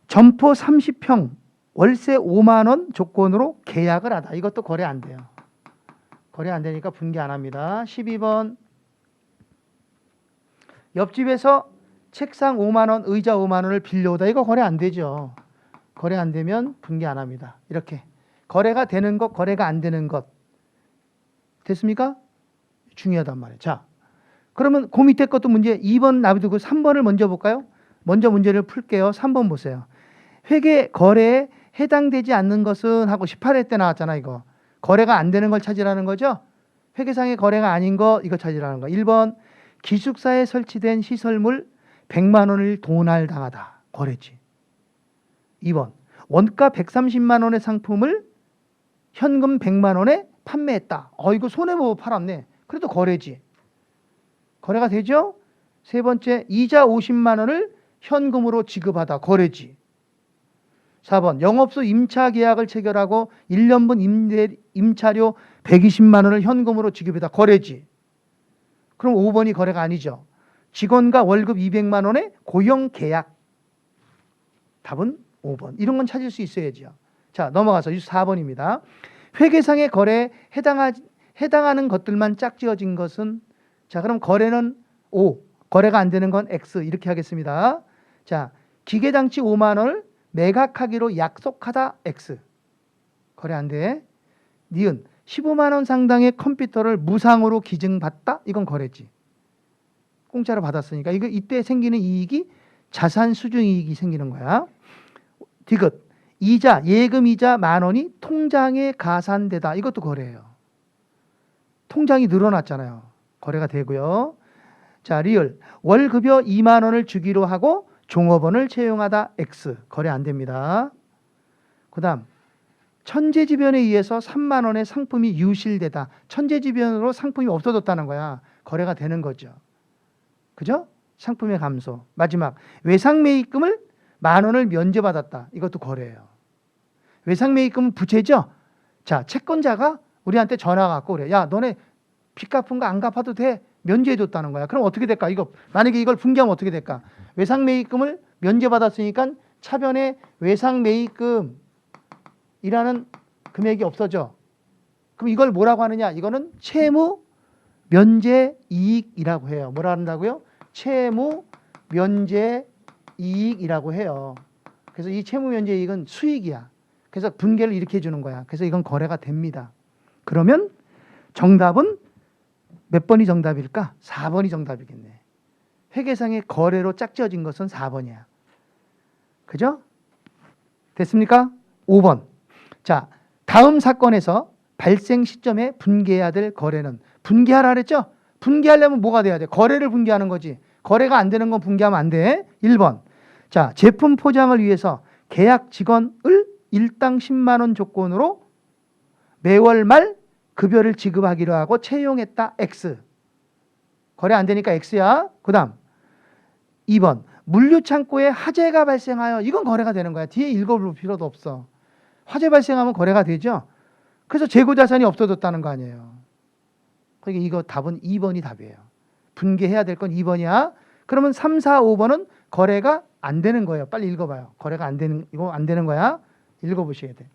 점포 30평 월세 5만 원 조건으로 계약을 하다. 이것도 거래 안 돼요. 거래 안 되니까 분개 안 합니다. 12번 옆집에서 책상 5만 원, 의자 5만 원을 빌려오다. 이거 거래 안 되죠. 거래 안 되면 분개 안 합니다. 이렇게 거래가 되는 것, 거래가 안 되는 것. 됐습니까? 중요하단 말이에요. 자, 그러면 그 밑에 것도 문제 2번 놔두고 3번을 먼저 볼까요? 먼저 문제를 풀게요. 3번 보세요. 회계 거래에 해당되지 않는 것은 하고 18회 때 나왔잖아. 이거 거래가 안 되는 걸 찾으라는 거죠. 회계상의 거래가 아닌 거 이거 찾으라는 거. 1번 기숙사에 설치된 시설물 100만 원을 도난당하다. 거래지. 2번 원가 130만 원의 상품을 현금 100만 원에 판매했다. 이거 손해보고 팔았네. 그래도 거래지. 거래가 되죠? 세 번째 이자 50만 원을 현금으로 지급하다. 거래지. 4번 영업소 임차 계약을 체결하고 1년분 임차료 120만 원을 현금으로 지급하다. 거래지. 그럼 5번이 거래가 아니죠. 직원과 월급 200만 원의 고용 계약. 답은 5번. 이런 건 찾을 수 있어야죠. 자, 넘어가서 4번입니다. 회계상의 거래에 해당하는 것들만 짝지어진 것은, 자, 그럼 거래는 5, 거래가 안 되는 건 X 이렇게 하겠습니다. 자, 기계장치 5만 원을 매각하기로 약속하다 X. 거래 안 돼. 니은 15만 원 상당의 컴퓨터를 무상으로 기증받다. 이건 거래지. 공짜로 받았으니까 이거 이때 생기는 이익이 자산 수중 이익이 생기는 거야. 디귿 이자 예금 이자 만 원이 통장에 가산되다. 이것도 거래예요. 통장이 늘어났잖아요. 거래가 되고요. 자, 리을 월급여 2만 원을 주기로 하고 종업원을 채용하다 X. 거래 안 됩니다. 그다음 천재지변에 의해서 3만 원의 상품이 유실되다. 천재지변으로 상품이 없어졌다는 거야. 거래가 되는 거죠. 그죠? 상품의 감소. 마지막 외상매입금을 만 원을 면제받았다. 이것도 거래예요. 외상매입금은 부채죠. 자, 채권자가 우리한테 전화가 왔고 그래. 야, 너네 빚 갚은 거 안 갚아도 돼. 면제해줬다는 거야. 그럼 어떻게 될까? 이거 만약에 이걸 분기하면 어떻게 될까? 외상매입금을 면제받았으니까 차변에 외상매입금이라는 금액이 없어져. 그럼 이걸 뭐라고 하느냐? 이거는 채무 면제 이익이라고 해요. 뭐라 한다고요? 채무 면제 이익이라고 해요. 그래서 이 채무 면제 이익은 수익이야. 그래서 분개를 이렇게 해주는 거야. 그래서 이건 거래가 됩니다. 그러면 정답은 몇 번이 정답일까? 4번이 정답이겠네. 회계상의 거래로 짝지어진 것은 4번이야. 그죠? 됐습니까? 5번. 자, 다음 사건에서 발생 시점에 분개해야 될 거래는, 분개하라 그랬죠? 분개하려면 뭐가 돼야 돼? 거래를 분개하는 거지. 거래가 안 되는 건 분개하면 안 돼. 1번. 자, 제품 포장을 위해서 계약 직원을 일당 10만 원 조건으로 매월 말 급여를 지급하기로 하고 채용했다 X. 거래 안 되니까 X야. 그다음 2번. 물류창고에 화재가 발생하여, 이건 거래가 되는 거야. 뒤에 읽어볼 필요도 없어. 화재 발생하면 거래가 되죠. 그래서 재고자산이 없어졌다는 거 아니에요. 그러니까 이거 답은 2번이 답이에요. 분개해야 될 건 2번이야. 그러면 3, 4, 5번은 거래가 안 되는 거예요. 빨리 읽어봐요. 거래가 안 되는, 이거 안 되는 거야. 읽어보셔야 돼.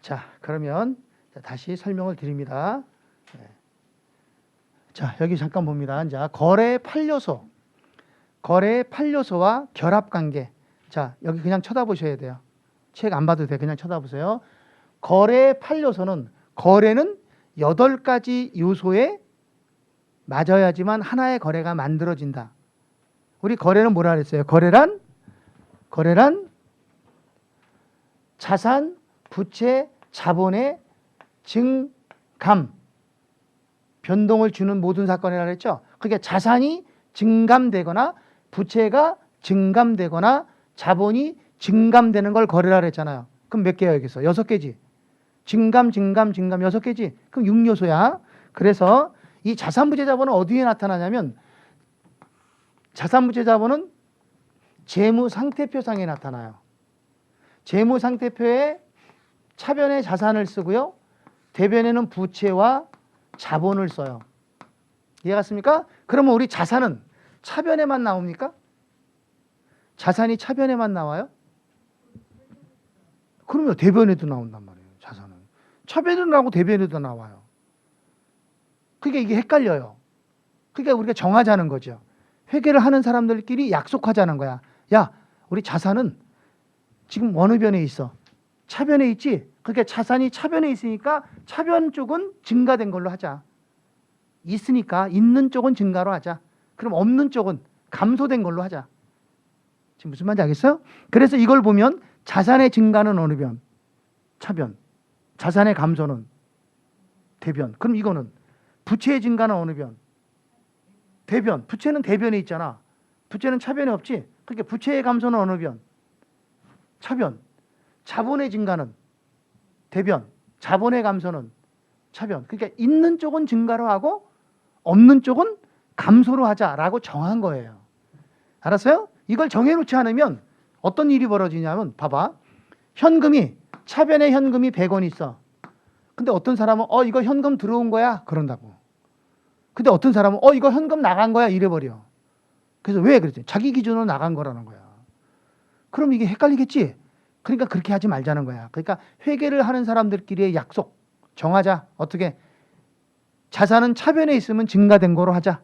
자, 그러면 다시 설명을 드립니다. 자, 여기 잠깐 봅니다. 자, 거래 판료소. 거래 판료소와 결합 관계. 자, 여기 그냥 쳐다보셔야 돼요. 책 안 봐도 돼. 그냥 쳐다보세요. 거래 판료소는, 거래는 8가지 요소에 맞아야지만 하나의 거래가 만들어진다. 우리 거래는 뭐라 그랬어요? 거래란 자산, 부채, 자본의 증감, 변동을 주는 모든 사건이라고 그랬죠. 그러니까 자산이 증감되거나 부채가 증감되거나 자본이 증감되는 걸 거래라 그랬잖아요. 그럼 몇 개야 여기서? 6개지. 증감 6개지. 그럼 6요소야. 그래서 이 자산부채 자본은 어디에 나타나냐면, 자산부채 자본은 재무상태표상에 나타나요. 재무상태표에 차변에 자산을 쓰고요. 대변에는 부채와 자본을 써요. 이해갔습니까? 그러면 우리 자산은 차변에만 나옵니까? 자산이 차변에만 나와요? 그러면 대변에도 나온단 말이에요. 자산은 차변에도 나오고 대변에도 나와요. 그러니까 이게 헷갈려요. 그러니까 우리가 정하자는 거죠. 회계를 하는 사람들끼리 약속하자는 거야. 야, 우리 자산은 지금 어느 변에 있어? 차변에 있지? 그러니까 자산이 차변에 있으니까 차변 쪽은 증가된 걸로 하자. 있으니까 있는 쪽은 증가로 하자. 그럼 없는 쪽은 감소된 걸로 하자. 지금 무슨 말인지 알겠어요? 그래서 이걸 보면 자산의 증가는 어느 변? 차변. 자산의 감소는 대변. 그럼 이거는 부채의 증가는 어느 변? 대변. 부채는 대변에 있잖아. 부채는 차변에 없지. 그러니까 부채의 감소는 어느 변? 차변. 자본의 증가는 대변. 자본의 감소는 차변. 그러니까 있는 쪽은 증가로 하고 없는 쪽은 감소로 하자라고 정한 거예요. 알았어요? 이걸 정해놓지 않으면 어떤 일이 벌어지냐면 봐봐. 현금이 차변에 현금이 100원 있어. 근데 어떤 사람은 이거 현금 들어온 거야 그런다고. 근데 어떤 사람은 이거 현금 나간 거야 이래버려. 그래서 왜 그랬지? 자기 기준으로 나간 거라는 거야. 그럼 이게 헷갈리겠지? 그러니까 그렇게 하지 말자는 거야. 그러니까 회계를 하는 사람들끼리의 약속 정하자. 어떻게? 자산은 차변에 있으면 증가된 거로 하자.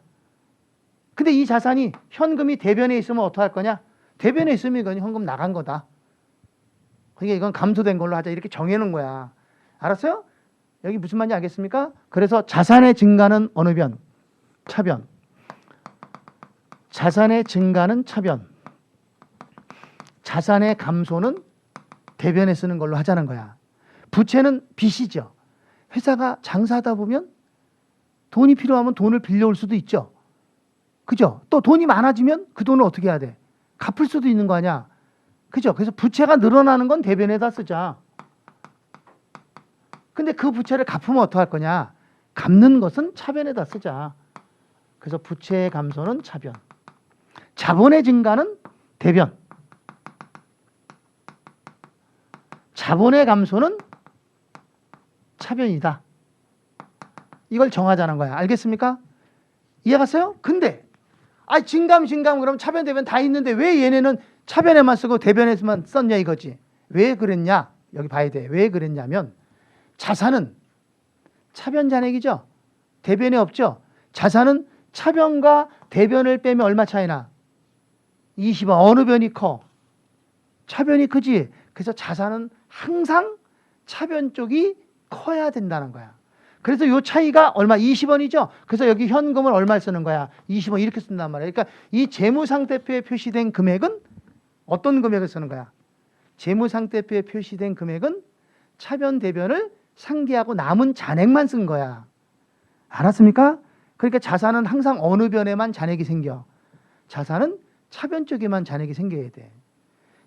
근데 이 자산이 현금이 대변에 있으면 어떡할 거냐? 대변에 있으면 이건 현금 나간 거다. 그러니까 이건 감소된 걸로 하자. 이렇게 정해놓은 거야. 알았어요? 여기 무슨 말인지 알겠습니까? 그래서 자산의 증가는 어느 변? 차변. 자산의 증가는 차변. 자산의 감소는 대변에 쓰는 걸로 하자는 거야. 부채는 빚이죠. 회사가 장사하다 보면 돈이 필요하면 돈을 빌려올 수도 있죠. 그죠? 또 돈이 많아지면 그 돈을 어떻게 해야 돼? 갚을 수도 있는 거 아니야. 그죠? 그래서 부채가 늘어나는 건 대변에다 쓰자. 근데 그 부채를 갚으면 어떡할 거냐? 갚는 것은 차변에다 쓰자. 그래서 부채의 감소는 차변. 자본의 증가는 대변. 자본의 감소는 차변이다. 이걸 정하자는 거야. 알겠습니까? 이해갔어요? 근데 증감 그럼 차변 대변 다 있는데 왜 얘네는 차변에만 쓰고 대변에서만 썼냐 이거지. 왜 그랬냐? 여기 봐야 돼. 왜 그랬냐면 자산은 차변 잔액이죠. 대변에 없죠. 자산은 차변과 대변을 빼면 얼마 차이나? 20원. 어느 변이 커? 차변이 크지. 그래서 자산은 항상 차변 쪽이 커야 된다는 거야. 그래서 요 차이가 얼마? 20원이죠. 그래서 여기 현금을 얼마 쓰는 거야? 20원 이렇게 쓴단 말이야. 그러니까 이 재무상태표에 표시된 금액은 어떤 금액을 쓰는 거야? 재무상태표에 표시된 금액은 차변 대변을 상기하고 남은 잔액만 쓴 거야. 알았습니까? 그러니까 자산은 항상 어느 변에만 잔액이 생겨? 자산은 차변 쪽에만 잔액이 생겨야 돼.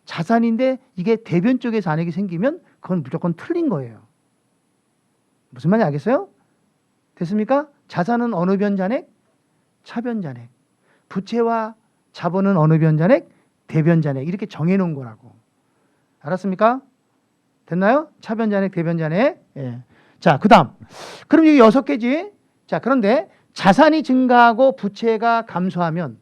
자산인데 이게 대변 쪽에 잔액이 생기면 그건 무조건 틀린 거예요. 무슨 말인지 알겠어요? 됐습니까? 자산은 어느 변 잔액? 차변 잔액. 부채와 자본은 어느 변 잔액? 대변 잔액. 이렇게 정해놓은 거라고. 알았습니까? 됐나요? 차변 잔액, 대변 잔액. 예. 자, 그 다음. 그럼 이게 6개지. 자, 그런데 자산이 증가하고 부채가 감소하면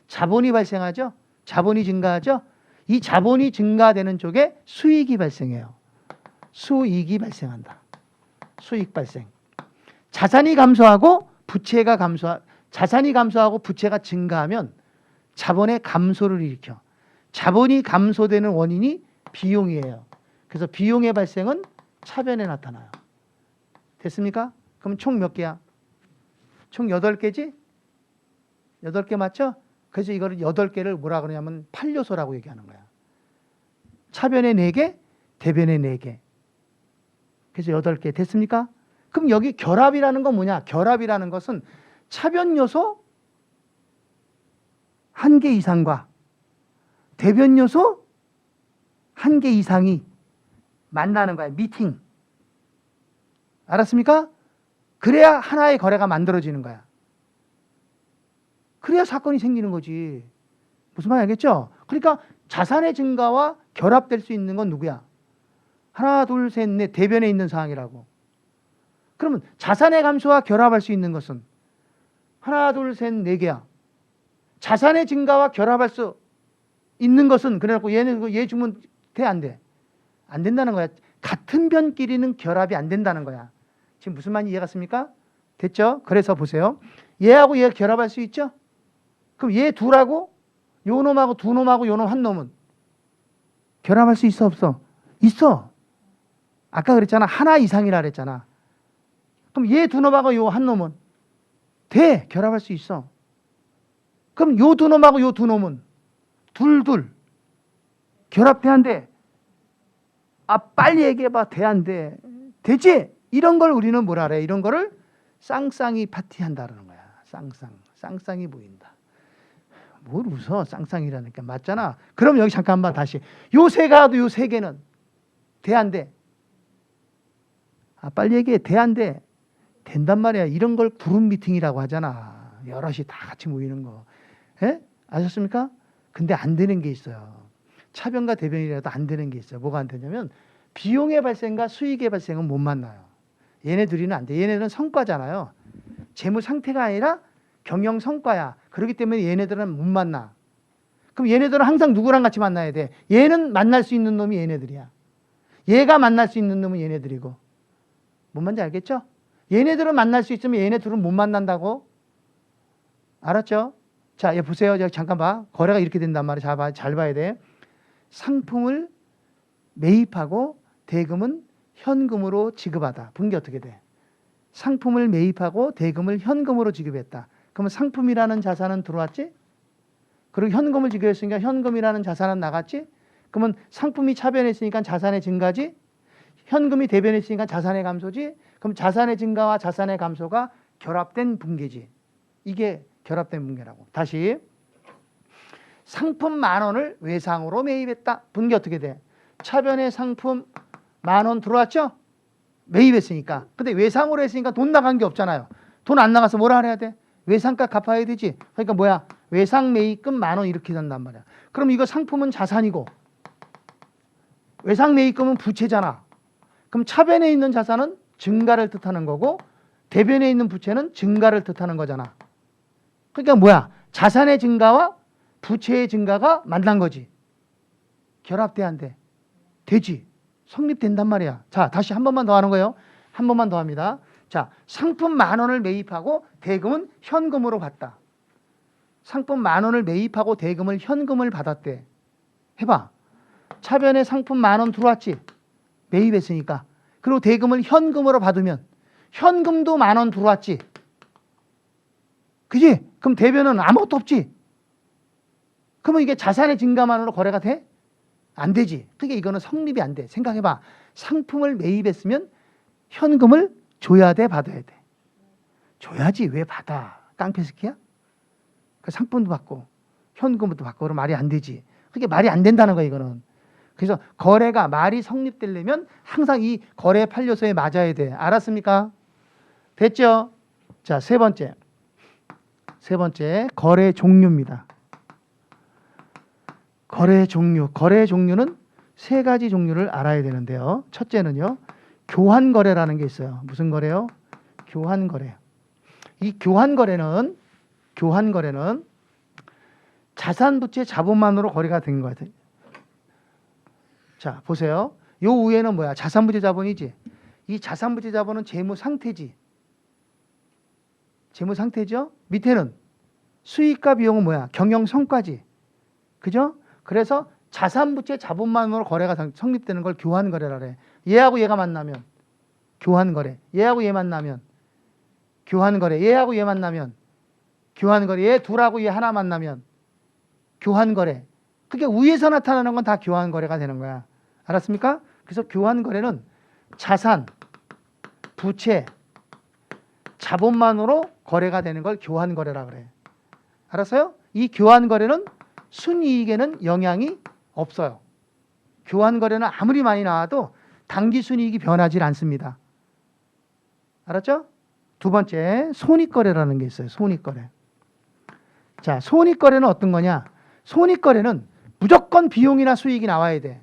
자본이 발생하죠? 자본이 증가하죠? 이 자본이 증가되는 쪽에 수익이 발생해요. 수익이 발생한다. 수익 발생. 자산이 감소하고 자산이 감소하고 부채가 증가하면 자본의 감소를 일으켜. 자본이 감소되는 원인이 비용이에요. 그래서 비용의 발생은 차변에 나타나요. 됐습니까? 그럼 총 몇 개야? 총 8개지? 8개 맞죠? 그래서 이거를 8개를 뭐라 그러냐면 8요소라고 얘기하는 거야. 차변에 4개, 대변에 4개. 그래서 8개 됐습니까? 그럼 여기 결합이라는 건 뭐냐? 결합이라는 것은 차변 요소 1개 이상과 대변 요소 1개 이상이 만나는 거야. 미팅. 알았습니까? 그래야 하나의 거래가 만들어지는 거야. 그래야 사건이 생기는 거지. 무슨 말인지 알겠죠? 그러니까 자산의 증가와 결합될 수 있는 건 누구야? 하나, 둘, 셋, 넷 대변에 있는 사항이라고. 그러면 자산의 감소와 결합할 수 있는 것은 하나, 둘, 셋, 4개야. 자산의 증가와 결합할 수 있는 것은 그래갖고 얘 주면 돼, 안 돼? 안 된다는 거야. 같은 변끼리는 결합이 안 된다는 거야. 지금 무슨 말인지 이해갔습니까? 됐죠? 그래서 보세요. 얘하고 얘가 결합할 수 있죠? 그럼 얘 둘하고 요 놈하고 두 놈하고 요 놈 한 놈은 결합할 수 있어 없어? 있어. 아까 그랬잖아. 하나 이상이라 그랬잖아. 그럼 얘 두 놈하고 요 한 놈은 돼. 결합할 수 있어. 그럼 요 두 놈하고 요 두 놈은 둘 결합돼 안 돼? 아 빨리 얘기해봐. 돼 안 돼? 되지? 이런 걸 우리는 뭐라 그래? 이런 거를 쌍쌍이 파티한다라는 거야. 쌍쌍이 보인다. 뭘 웃어? 쌍쌍이라니까. 맞잖아. 그럼 여기 잠깐만 다시. 요 세 가도 요 세 개는 돼 안 돼? 아 빨리 얘기해. 돼 안 돼? 된단 말이야. 이런 걸 그룹 미팅이라고 하잖아. 여럿이 다 같이 모이는 거. 예? 아셨습니까? 근데 안 되는 게 있어요. 차변과 대변이라도 안 되는 게 있어요. 뭐가 안 되냐면 비용의 발생과 수익의 발생은 못 만나요. 얘네 둘이는 안 돼. 얘네들은 성과잖아요. 재무 상태가 아니라 경영 성과야. 그렇기 때문에 얘네들은 못 만나. 그럼 얘네들은 항상 누구랑 같이 만나야 돼? 얘는 만날 수 있는 놈이 얘네들이야. 얘가 만날 수 있는 놈은 얘네들이고. 뭔 말인지 알겠죠? 얘네들은 만날 수 있으면 얘네 둘은 못 만난다고. 알았죠? 자, 얘 보세요. 잠깐 봐. 거래가 이렇게 된단 말이야. 잘 봐야 돼. 상품을 매입하고 대금은 현금으로 지급하다. 분기 어떻게 돼? 상품을 매입하고 대금을 현금으로 지급했다. 그러면 상품이라는 자산은 들어왔지? 그리고 현금을 지급했으니까 현금이라는 자산은 나갔지? 그러면 상품이 차변했으니까 자산의 증가지? 현금이 대변했으니까 자산의 감소지? 그럼 자산의 증가와 자산의 감소가 결합된 분기지. 이게 결합된 분기라고. 다시. 상품 10,000원을 외상으로 매입했다. 분기 어떻게 돼? 차변에 상품 10,000원 들어왔죠? 매입했으니까. 근데 외상으로 했으니까 돈 나간 게 없잖아요. 돈 안 나가서 뭐라 해야 돼? 외상값 갚아야 되지. 그러니까 뭐야? 외상 매입금 10,000원 이렇게 된단 말이야. 그럼 이거 상품은 자산이고 외상 매입금은 부채잖아. 그럼 차변에 있는 자산은 증가를 뜻하는 거고 대변에 있는 부채는 증가를 뜻하는 거잖아. 그러니까 뭐야? 자산의 증가와 부채의 증가가 만난 거지. 결합돼 안 돼? 되지. 성립된단 말이야. 자, 다시 한 번만 더 하는 거예요. 한 번만 더 합니다. 자, 상품 10,000원을 매입하고 대금은 현금으로 받다. 상품 10,000원을 매입하고 대금을 현금을 받았대. 해봐. 차변에 상품 10,000원 들어왔지? 매입했으니까. 그리고 대금을 현금으로 받으면 현금도 10,000원 들어왔지? 그지? 그럼 대변은 아무것도 없지? 그러면 이게 자산의 증가만으로 거래가 돼? 안 되지. 그러니까 이거는 성립이 안 돼. 생각해봐. 상품을 매입했으면 현금을 줘야 돼, 받아야 돼? 줘야지. 왜 받아? 깡패스키야? 그 상품도 받고 현금도 받고 그럼 말이 안 되지. 그게 말이 안 된다는 거야 이거는. 그래서 거래가 말이 성립되려면 항상 이 거래 판례서에 맞아야 돼. 알았습니까? 됐죠? 자, 세 번째 거래 종류입니다. 거래 종류는 세 가지 종류를 알아야 되는데요. 첫째는요, 교환 거래라는 게 있어요. 무슨 거래요? 교환 거래. 이 교환 거래는 자산 부채 자본만으로 거래가 된 거 같아요. 자, 보세요. 요 위에는 뭐야? 자산 부채 자본이지. 이 자산 부채 자본은 재무 상태지. 재무 상태죠? 밑에는 수익과 비용은 뭐야? 경영 성과지. 그죠? 그래서 자산 부채 자본만으로 거래가 성립되는 걸 교환 거래라 그래. 얘하고 얘가 만나면 교환 거래. 얘하고 얘 만나면 교환 거래. 얘하고 얘 만나면 교환 거래. 얘 둘하고 얘 하나 만나면 교환 거래. 그게 위에서 나타나는 건 다 교환 거래가 되는 거야. 알았습니까? 그래서 교환 거래는 자산, 부채, 자본만으로 거래가 되는 걸 교환 거래라 그래. 알았어요? 이 교환 거래는 순이익에는 영향이 없어요. 교환 거래는 아무리 많이 나와도 단기 순이익이 변하지 않습니다. 알았죠? 두 번째, 손익거래라는 게 있어요. 손익거래. 자, 손익거래는 어떤 거냐? 손익거래는 무조건 비용이나 수익이 나와야 돼.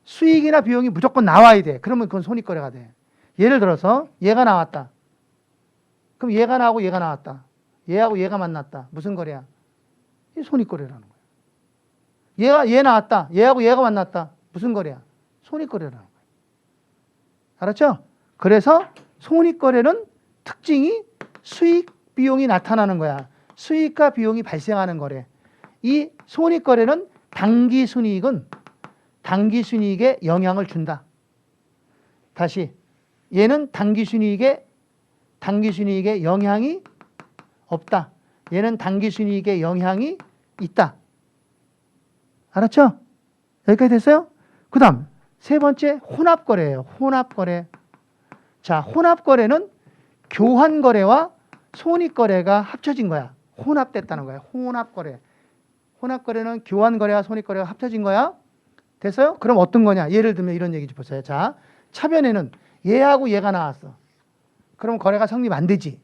수익이나 비용이 무조건 나와야 돼. 그러면 그건 손익거래가 돼. 예를 들어서 얘가 나왔다. 그럼 얘가 나오고 얘가 나왔다. 얘하고 얘가 만났다. 무슨 거래야? 이 손익거래라는 거야. 얘 나왔다. 얘하고 얘가 만났다. 무슨 거래야? 손익거래라는 거야. 알았죠? 그래서 손익거래는 특징이 수익, 비용이 나타나는 거야. 수익과 비용이 발생하는 거래. 이 손익거래는 단기 순이익에 영향을 준다. 다시, 얘는 단기 순이익에 영향이 없다. 얘는 단기 순이익에 영향이 있다. 알았죠? 여기까지 됐어요? 그 다음 세 번째 혼합거래예요. 혼합거래. 자, 혼합거래는 교환거래와 손익거래가 합쳐진 거야. 혼합됐다는 거야. 혼합거래. 혼합거래는 교환거래와 손익거래가 합쳐진 거야. 됐어요? 그럼 어떤 거냐? 예를 들면 이런 얘기 좀 보세요. 자, 차변에는 얘하고 얘가 나왔어. 그럼 거래가 성립 안 되지.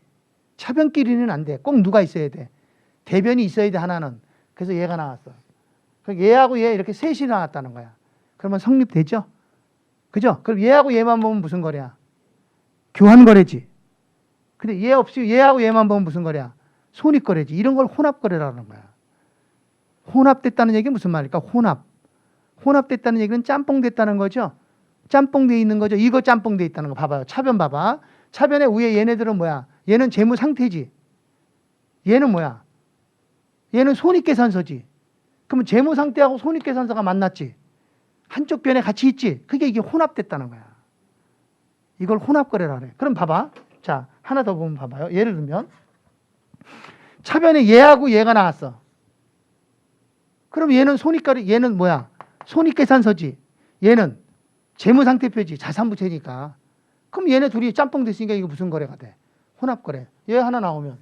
차변끼리는 안 돼. 꼭 누가 있어야 돼. 대변이 있어야 돼, 하나는. 그래서 얘가 나왔어. 그럼 얘하고 얘 이렇게 셋이 나왔다는 거야. 그러면 성립되죠? 그죠? 그럼 얘하고 얘만 보면 무슨 거래야? 교환거래지. 근데 얘 없이 얘하고 얘만 보면 무슨 거래야? 손익거래지. 이런 걸 혼합거래라는 거야. 혼합됐다는 얘기는 무슨 말일까? 혼합. 혼합됐다는 얘기는 짬뽕됐다는 거죠. 짬뽕돼 있는 거죠. 이거 짬뽕돼 있다는 거 봐봐요. 차변 봐봐. 차변의 위에 얘네들은 뭐야? 얘는 재무 상태지. 얘는 뭐야? 얘는 손익계산서지. 그러면 재무 상태하고 손익계산서가 만났지. 한쪽 변에 같이 있지. 그게 이게 혼합됐다는 거야. 이걸 혼합거래라 그래. 그럼 봐봐. 자, 하나 더 보면 봐봐요. 예를 들면 차변에 얘하고 얘가 나왔어. 그럼 얘는 손익거래, 얘는 뭐야? 손익계산서지. 얘는 재무상태표지. 자산부채니까. 그럼 얘네 둘이 짬뽕 됐으니까 이거 무슨 거래가 돼? 혼합거래. 얘 하나 나오면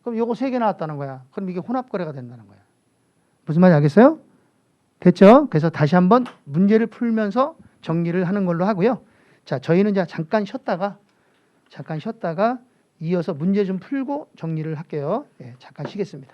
그럼 요거 세 개 나왔다는 거야. 그럼 이게 혼합거래가 된다는 거야. 무슨 말인지 알겠어요? 됐죠? 그래서 다시 한번 문제를 풀면서 정리를 하는 걸로 하고요. 자, 저희는 이제 잠깐 쉬었다가 이어서 문제 좀 풀고 정리를 할게요. 예, 잠깐 쉬겠습니다.